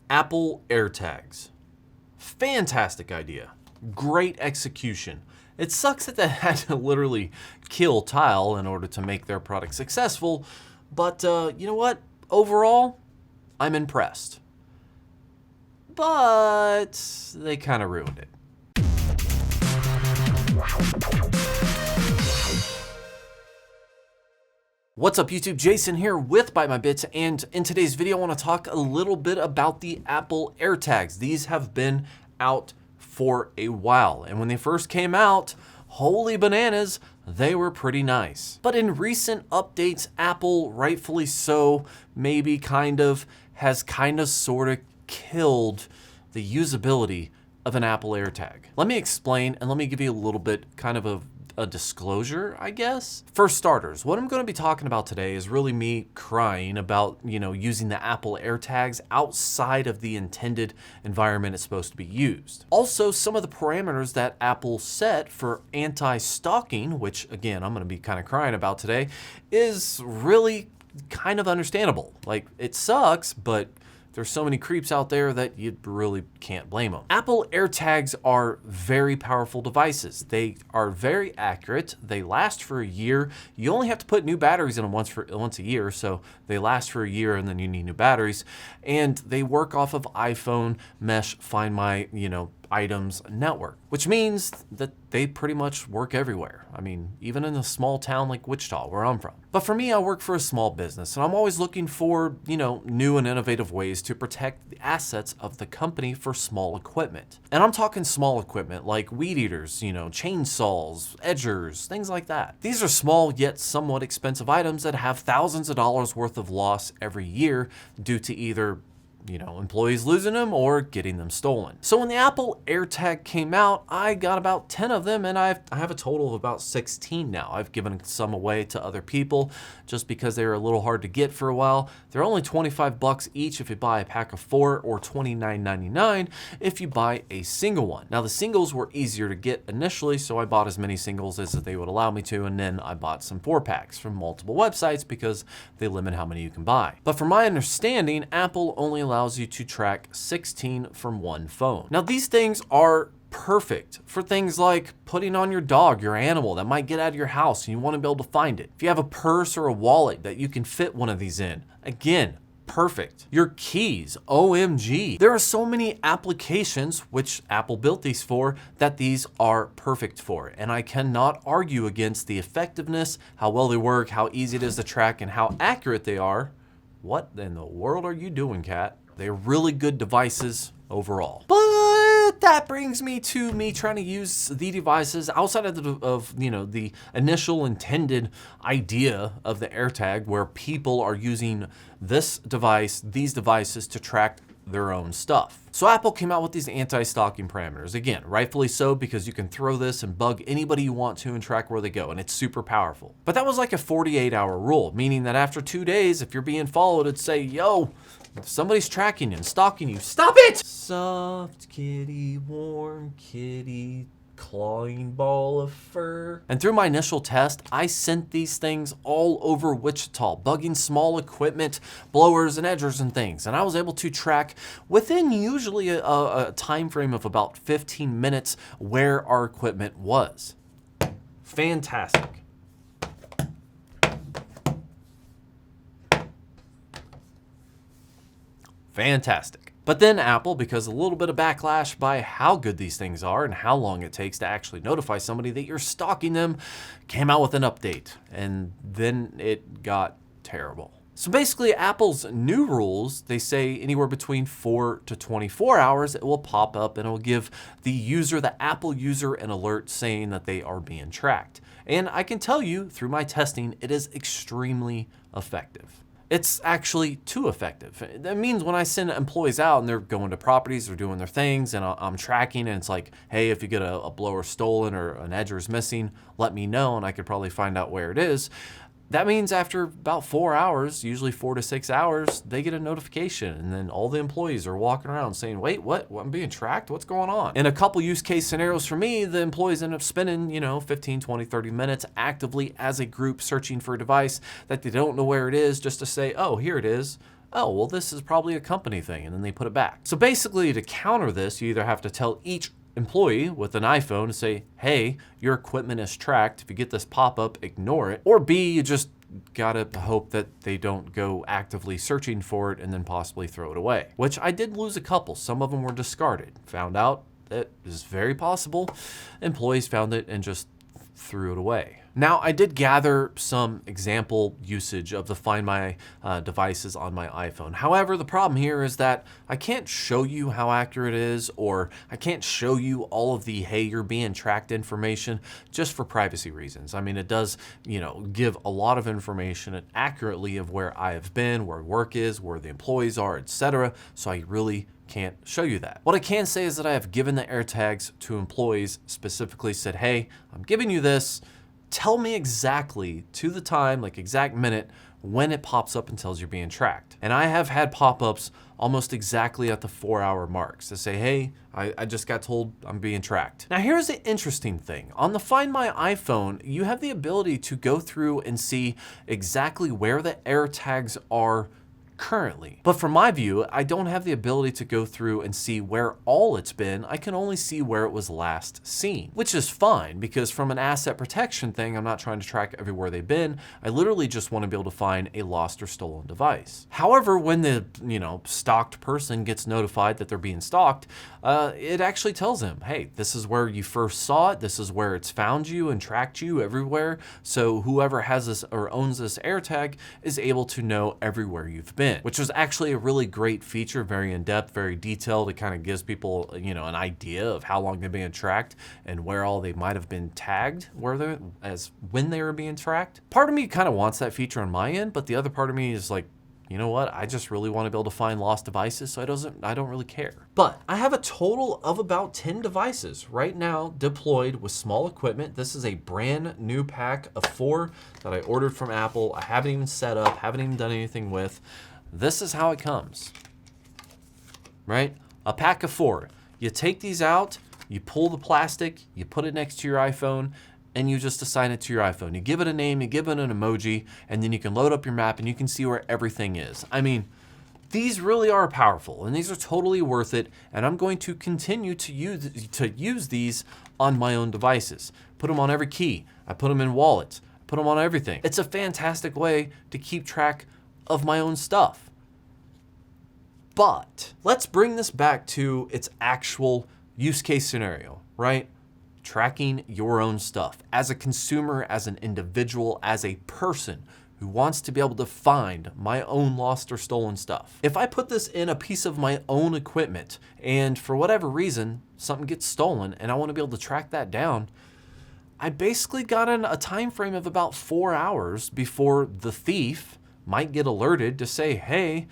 Apple AirTags. Fantastic idea. Great execution. It sucks that they had to literally kill Tile in order to make their product successful, but you know what? Overall, I'm impressed. But they kind of ruined it. What's up YouTube, Jason here with Bite My Bits, and in today's video I want to talk a little bit about the Apple AirTags. These have been out for a while, and when they first came out, holy bananas, they were pretty nice. But in recent updates, Apple, rightfully so, maybe has sort of killed the usability of an Apple AirTag. Let me explain, and let me give you a little bit kind of a disclosure, I guess. For starters, what I'm going to be talking about today is really me crying about, using the Apple AirTags outside of the intended environment it's supposed to be used. Also, some of the parameters that Apple set for anti-stalking, which again, I'm going to be kind of crying about today, is really kind of understandable. Like, it sucks, but there's so many creeps out there that you really can't blame them. Apple AirTags are very powerful devices. They are very accurate. They last for a year. You only have to put new batteries in them once a year, so they last for a year and then you need new batteries. And they work off of iPhone Mesh Find My, items network, which means that they pretty much work everywhere. I mean, even in a small town like Wichita, where I'm from. But for me, I work for a small business, and I'm always looking for, new and innovative ways to protect the assets of the company for small equipment. And I'm talking small equipment like weed eaters, chainsaws, edgers, things like that. These are small yet somewhat expensive items that have thousands of dollars worth of loss every year due to either employees losing them or getting them stolen. So when the Apple AirTag came out, I got about 10 of them, and I have a total of about 16 now. I've given some away to other people just because they were a little hard to get for a while. They're only $25 each if you buy a pack of 4, or $29.99 if you buy a single one. Now the singles were easier to get initially, so I bought as many singles as they would allow me to, and then I bought some 4-packs from multiple websites because they limit how many you can buy. But from my understanding, Apple only allows you to track 16 from one phone. Now these things are perfect for things like putting on your dog, your animal that might get out of your house and you want to be able to find it. If you have a purse or a wallet that you can fit one of these in, again, perfect. Your keys, OMG. There are so many applications, which Apple built these for, that these are perfect for. And I cannot argue against the effectiveness, how well they work, how easy it is to track, and how accurate they are. What in the world are you doing, Cat? They're really good devices overall. But that brings me to me trying to use the devices outside of the initial intended idea of the AirTag, where people are using these devices to track their own stuff. So Apple came out with these anti-stalking parameters. Again, rightfully so, because you can throw this and bug anybody you want to and track where they go, and it's super powerful. But that was like a 48-hour rule, meaning that after 2 days, if you're being followed, it'd say, yo, somebody's tracking you and stalking you. Stop it! Soft kitty, warm kitty, clawing ball of fur. And through my initial test, I sent these things all over Wichita, bugging small equipment, blowers and edgers and things. And I was able to track within usually a time frame of about 15 minutes where our equipment was. Fantastic. Fantastic. But then Apple, because a little bit of backlash by how good these things are and how long it takes to actually notify somebody that you're stalking them, came out with an update. And then it got terrible. So basically, Apple's new rules, they say anywhere between 4 to 24 hours, it will pop up and it will give the Apple user, an alert saying that they are being tracked. And I can tell you through my testing, it is extremely effective. It's actually too effective. That means when I send employees out and they're going to properties, they're doing their things, and I'm tracking, and it's like, hey, if you get a blower stolen or an edger is missing, let me know, and I could probably find out where it is. That means after about 4 hours, usually 4 to 6 hours, they get a notification, and then all the employees are walking around saying, wait, what? I'm being tracked? What's going on? In a couple use case scenarios for me, the employees end up spending, 15, 20, 30 minutes actively as a group searching for a device that they don't know where it is, just to say, oh, here it is. oh, well, this is probably a company thing, and then they put it back. So basically, to counter this, you either have to tell each employee with an iPhone to say, hey, your equipment is tracked. If you get this pop-up, ignore it. Or B, you just gotta hope that they don't go actively searching for it and then possibly throw it away, which I did lose a couple. Some of them were discarded. Found out that is very possible. Employees found it and just threw it away. Now, I did gather some example usage of the Find My devices on my iPhone. However, the problem here is that I can't show you how accurate it is, or I can't show you all of the, hey, you're being tracked information, just for privacy reasons. I mean, it does, give a lot of information accurately of where I have been, where work is, where the employees are, etc. So I really can't show you that. What I can say is that I have given the AirTags to employees, specifically said, hey, I'm giving you this. Tell me exactly to the time, like exact minute, when it pops up and tells you're being tracked. And I have had pop-ups almost exactly at the 4-hour marks to say, hey, I just got told I'm being tracked. Now here's the interesting thing. On the Find My iPhone, you have the ability to go through and see exactly where the AirTags are currently. But from my view, I don't have the ability to go through and see where all it's been. I can only see where it was last seen, which is fine because from an asset protection thing, I'm not trying to track everywhere they've been. I literally just want to be able to find a lost or stolen device. However, when the, stalked person gets notified that they're being stalked, it actually tells them, hey, this is where you first saw it. This is where it's found you and tracked you everywhere. So whoever has this or owns this AirTag is able to know everywhere you've been. Which was actually a really great feature, very in-depth, very detailed. It kind of gives people, an idea of how long they're being tracked and where all they might have been tagged, when they were being tracked. Part of me kind of wants that feature on my end, but the other part of me is like, you know what? I just really want to be able to find lost devices, so I don't really care. But I have a total of about 10 devices right now deployed with small equipment. This is a brand new pack of 4 that I ordered from Apple. I haven't even set up, haven't even done anything with. This is how it comes, right? A pack of 4. You take these out, you pull the plastic, you put it next to your iPhone, and you just assign it to your iPhone. You give it a name, you give it an emoji, and then you can load up your map and you can see where everything is. I mean, these really are powerful and these are totally worth it. And I'm going to continue to use these on my own devices. Put them on every key. I put them in wallets. Put them on everything. It's a fantastic way to keep track of my own stuff. But let's bring this back to its actual use case scenario, right? Tracking your own stuff as a consumer, as an individual, as a person who wants to be able to find my own lost or stolen stuff. If I put this in a piece of my own equipment and for whatever reason, something gets stolen and I want to be able to track that down, I basically got in a time frame of about 4 hours before the thief might get alerted to say, hey,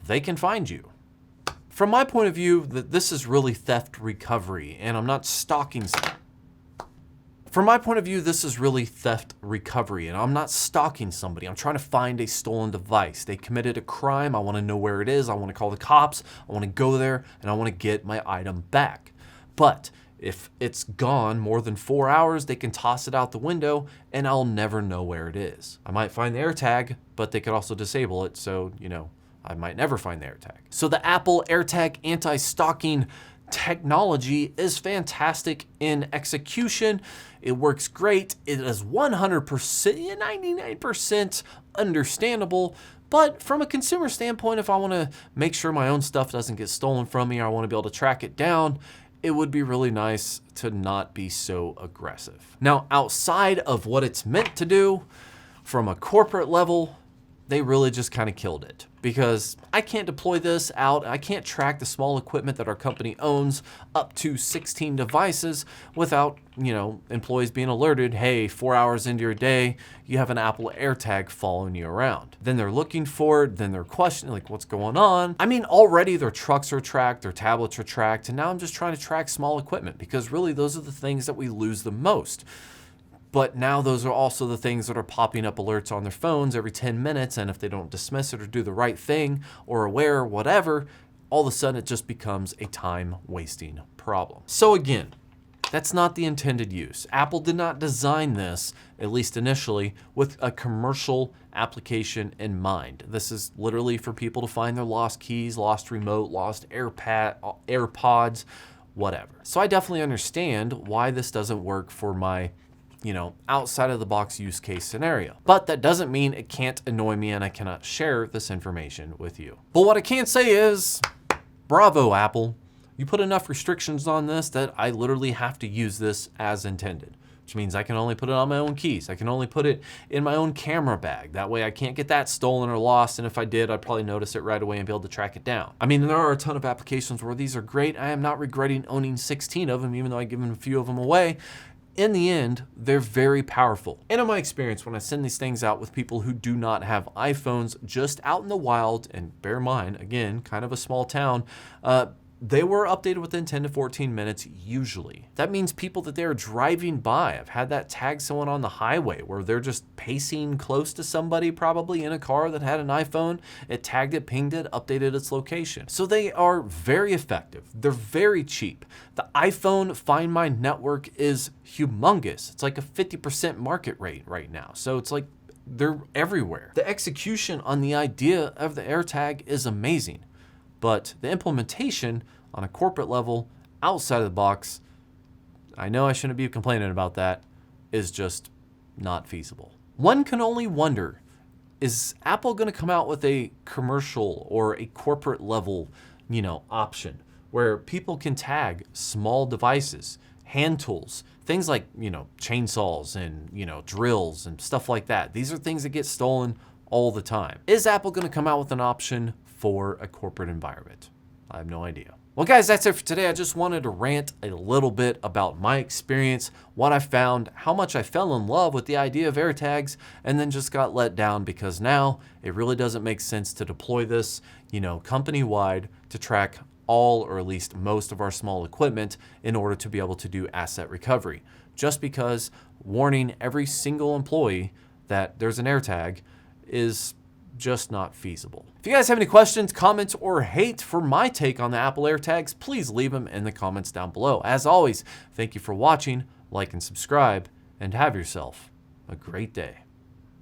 they can find you. From my point of view, this is really theft recovery, and I'm not stalking someone. From my point of view, this is really theft recovery, and I'm not stalking somebody. I'm trying to find a stolen device. They committed a crime. I want to know where it is. I want to call the cops. I want to go there, and I want to get my item back. But if it's gone more than 4 hours, they can toss it out the window, and I'll never know where it is. I might find the AirTag, but they could also disable it, so, I might never find the AirTag. So the Apple AirTag anti-stalking technology is fantastic in execution. It works great. It is 100%, 99% understandable. But from a consumer standpoint, if I want to make sure my own stuff doesn't get stolen from me, or I want to be able to track it down, it would be really nice to not be so aggressive. Now, outside of what it's meant to do, from a corporate level, they really just kind of killed it, because I can't deploy this out. I can't track the small equipment that our company owns up to 16 devices without, employees being alerted, hey, 4 hours into your day, you have an Apple AirTag following you around. Then they're looking for it, then they're questioning, like, what's going on? I mean, already their trucks are tracked, their tablets are tracked, and now I'm just trying to track small equipment, because really those are the things that we lose the most. But now those are also the things that are popping up alerts on their phones every 10 minutes. And if they don't dismiss it or do the right thing or aware or whatever, all of a sudden it just becomes a time wasting problem. So again, That's not the intended use. Apple did not design this, at least initially, with a commercial application in mind. This is literally for people to find their lost keys, lost remote, lost AirPods, whatever. So I definitely understand why this doesn't work for my outside of the box use case scenario. But that doesn't mean it can't annoy me and I cannot share this information with you. But what I can say is, bravo, Apple. You put enough restrictions on this that I literally have to use this as intended, which means I can only put it on my own keys. I can only put it in my own camera bag. That way I can't get that stolen or lost. And if I did, I'd probably notice it right away and be able to track it down. I mean, there are a ton of applications where these are great. I am not regretting owning 16 of them, even though I've given a few of them away. In the end, they're very powerful. And in my experience, when I send these things out with people who do not have iPhones, just out in the wild, and bear in mind, again, kind of a small town, they were updated within 10 to 14 minutes usually. That means people that they're driving by. I've had that tag someone on the highway where they're just pacing close to somebody, probably in a car that had an iPhone. It tagged it, pinged it, updated its location. So they are very effective. They're very cheap. The iPhone Find My network is humongous. It's like a 50% market rate right now. So it's like they're everywhere. The execution on the idea of the AirTag is amazing. But the implementation on a corporate level, outside of the box, I know I shouldn't be complaining about that, is just not feasible. One can only wonder, is Apple going to come out with a commercial or a corporate level, option where people can tag small devices, hand tools, things like, chainsaws and, drills and stuff like that. These are things that get stolen all the time. Is Apple going to come out with an option for a corporate environment? I have no idea. Well, guys, that's it for today. I just wanted to rant a little bit about my experience, what I found, how much I fell in love with the idea of AirTags, and then just got let down because now it really doesn't make sense to deploy this, company-wide to track all or at least most of our small equipment in order to be able to do asset recovery. Just because warning every single employee that there's an AirTag is just not feasible. If you guys have any questions, comments, or hate for my take on the Apple AirTags, please leave them in the comments down below. As always, thank you for watching, like and subscribe, and have yourself a great day.